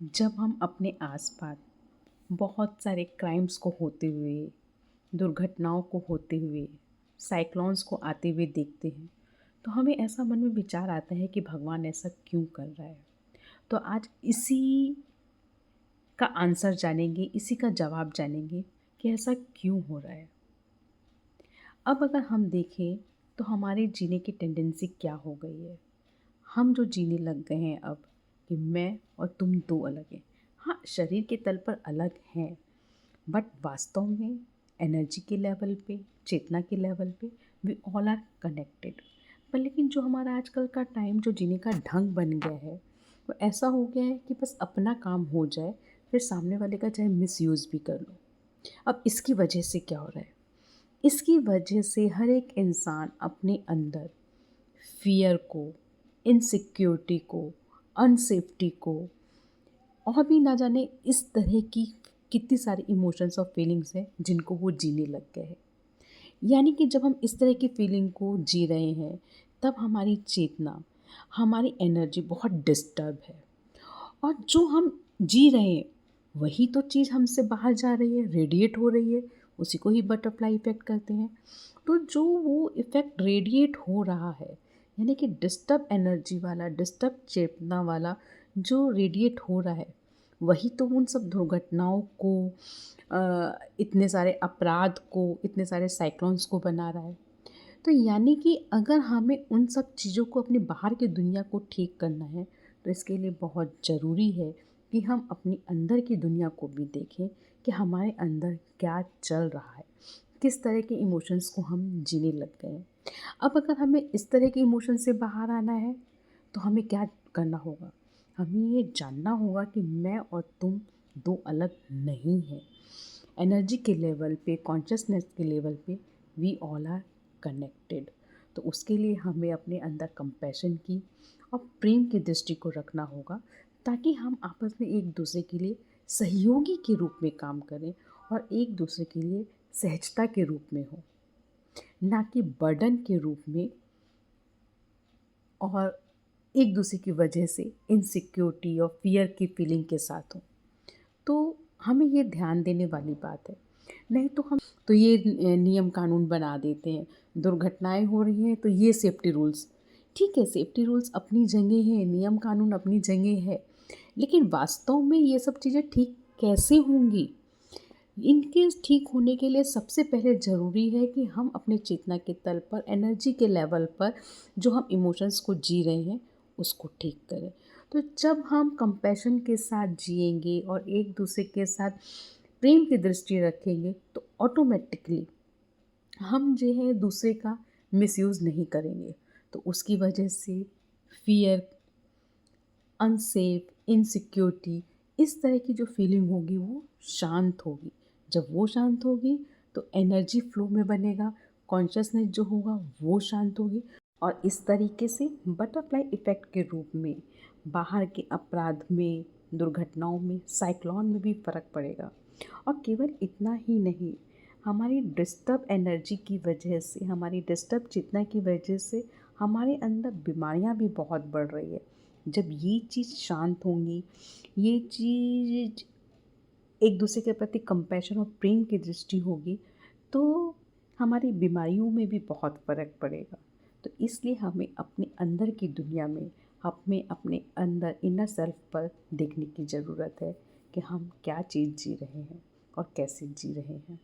जब हम अपने आसपास बहुत सारे क्राइम्स को होते हुए, दुर्घटनाओं को होते हुए, साइक्लोन्स को आते हुए देखते हैं, तो हमें ऐसा मन में विचार आता है कि भगवान ऐसा क्यों कर रहा है। तो आज इसी का आंसर जानेंगे, इसी का जवाब जानेंगे कि ऐसा क्यों हो रहा है। अब अगर हम देखें तो हमारे जीने की टेंडेंसी क्या हो गई है। हम जो जीने लग गए हैं अब कि मैं और तुम दो अलग हैं। हाँ, शरीर के तल पर अलग हैं, बट वास्तव में एनर्जी के लेवल पे, चेतना के लेवल पे वी ऑल आर कनेक्टेड। पर लेकिन जो हमारा आजकल का टाइम जो जीने का ढंग बन गया है, वो ऐसा हो गया है कि बस अपना काम हो जाए, फिर सामने वाले का चाहे मिसयूज़ भी कर लो। अब इसकी वजह से क्या हो रहा है? इसकी वजह से हर एक इंसान अपने अंदर फ़ियर को, इनसिक्योरिटी को, अनसेफ्टी को और भी ना जाने इस तरह की कितनी सारी इमोशंस और फीलिंग्स हैं जिनको वो जीने लग गए हैं। यानी कि जब हम इस तरह की फीलिंग को जी रहे हैं, तब हमारी चेतना, हमारी एनर्जी बहुत डिस्टर्ब है और जो हम जी रहे हैं वही तो चीज़ हमसे बाहर जा रही है, रेडिएट हो रही है, उसी को ही बटरफ्लाई इफ़ेक्ट कहते हैं। तो जो वो इफ़ेक्ट रेडिएट हो रहा है, यानी कि डिस्टर्ब एनर्जी वाला, डिस्टर्ब चेतना वाला जो रेडिएट हो रहा है, वही तो उन सब दुर्घटनाओं को, इतने सारे अपराध को, इतने सारे साइक्लोन्स को बना रहा है। तो यानी कि अगर हमें उन सब चीज़ों को, अपनी बाहर की दुनिया को ठीक करना है, तो इसके लिए बहुत ज़रूरी है कि हम अपनी अंदर की दुनिया को भी देखें कि हमारे अंदर क्या चल रहा है, किस तरह के इमोशंस को हम जीने लग गए हैं। अब अगर हमें इस तरह के इमोशन से बाहर आना है, तो हमें क्या करना होगा? हमें ये जानना होगा कि मैं और तुम दो अलग नहीं हैं। एनर्जी के लेवल पे, कॉन्शियसनेस के लेवल पे वी ऑल आर कनेक्टेड। तो उसके लिए हमें अपने अंदर कंपैशन की और प्रेम की दृष्टि को रखना होगा, ताकि हम आपस में एक दूसरे के लिए सहयोगी के रूप में काम करें और एक दूसरे के लिए सहजता के रूप में हो, ना कि बर्डन के रूप में और एक दूसरे की वजह से इनसिक्योरिटी और फियर की फीलिंग के साथ हो। तो हमें ये ध्यान देने वाली बात है। नहीं तो हम तो ये नियम कानून बना देते हैं, दुर्घटनाएँ हो रही हैं तो ये सेफ्टी रूल्स। ठीक है, सेफ्टी रूल्स अपनी जगह हैं, नियम कानून अपनी जगह है, लेकिन वास्तव में ये सब चीज़ें ठीक कैसे होंगी? इनके ठीक होने के लिए सबसे पहले ज़रूरी है कि हम अपने चेतना के तल पर, एनर्जी के लेवल पर जो हम इमोशंस को जी रहे हैं, उसको ठीक करें। तो जब हम कंपैशन के साथ जिएंगे और एक दूसरे के साथ प्रेम की दृष्टि रखेंगे, तो ऑटोमेटिकली हम जो है दूसरे का मिसयूज़ नहीं करेंगे। तो उसकी वजह से फ़ियर, अनसेफ, इनसिक्योरिटी, इस तरह की जो फीलिंग होगी वो शांत होगी। जब वो शांत होगी तो एनर्जी फ्लो में बनेगा, कॉन्शियसनेस जो होगा वो शांत होगी और इस तरीके से बटरफ्लाई इफ़ेक्ट के रूप में बाहर के अपराध में, दुर्घटनाओं में, साइक्लोन में भी फ़र्क पड़ेगा। और केवल इतना ही नहीं, हमारी डिस्टर्ब एनर्जी की वजह से, हमारी डिस्टर्ब चेतना की वजह से हमारे अंदर बीमारियां भी बहुत बढ़ रही है। जब ये चीज़ शांत होंगी, ये चीज़ एक दूसरे के प्रति कंपैशन और प्रेम की दृष्टि होगी, तो हमारी बीमारियों में भी बहुत फ़र्क पड़ेगा। तो इसलिए हमें अपने अंदर की दुनिया में, हमें अपने अंदर इनर सेल्फ पर देखने की ज़रूरत है कि हम क्या चीज़ जी रहे हैं और कैसे जी रहे हैं।